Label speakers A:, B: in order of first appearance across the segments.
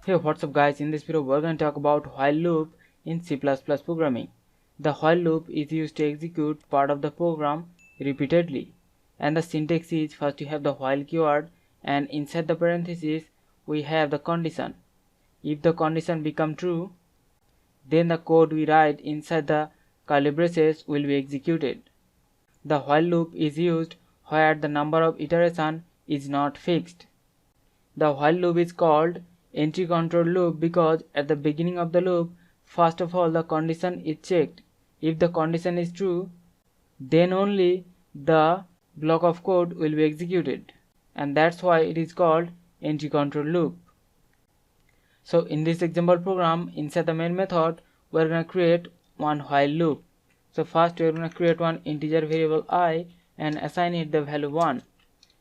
A: Hey, what's up guys, in this video we're going to talk about while loop in C++ programming. The while loop is used to execute part of the program repeatedly, and the syntax is first you have the while keyword and inside the parentheses we have the condition. If the condition become true, then the code we write inside the curly braces will be executed. The while loop is used where the number of iteration is not fixed. The while loop is called entry control loop because at the beginning of the loop, first of all the condition is checked. If the condition is true, then only the block of code will be executed, and that's why it is called entry control loop. So in this example program, inside the main method, we're going to create one while loop. So first we're going to create one integer variable I and assign it the value 1,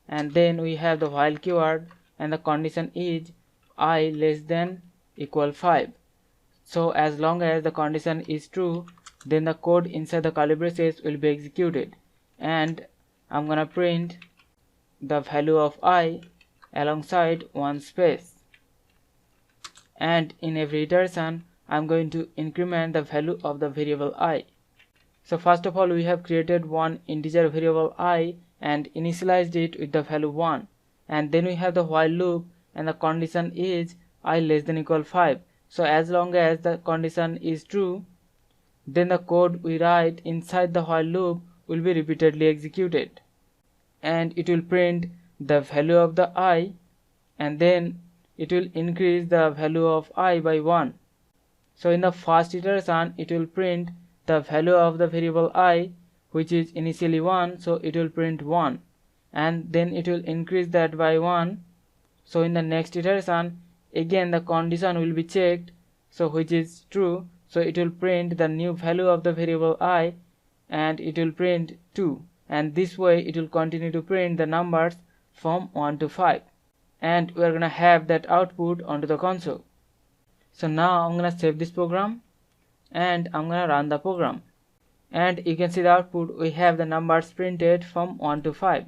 A: and then we have the while keyword and the condition is I less than equal 5. So as long as the condition is true, then the code inside the curly braces will be executed, and I'm gonna print the value of I alongside one space, and in every iteration I'm going to increment the value of the variable I. So first of all we have created one integer variable I and initialized it with the value 1, and then we have the while loop and the condition is I less than equal 5. So as long as the condition is true, then the code we write inside the while loop will be repeatedly executed, and it will print the value of the I, and then it will increase the value of I by 1. So in the first iteration it will print the value of the variable I, which is initially 1, so it will print 1, and then it will increase that by 1. So in the next iteration again the condition will be checked, so which is true, so it will print the new value of the variable I and it will print 2, and this way it will continue to print the numbers from 1 to 5, and we are gonna have that output onto the console. So now I'm gonna save this program and I'm gonna run the program, and you can see the output we have the numbers printed from 1 to 5.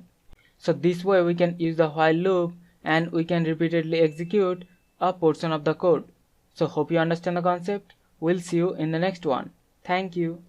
A: So this way we can use the while loop and we can repeatedly execute a portion of the code. So hope you understand the concept. We'll see you in the next one. Thank you.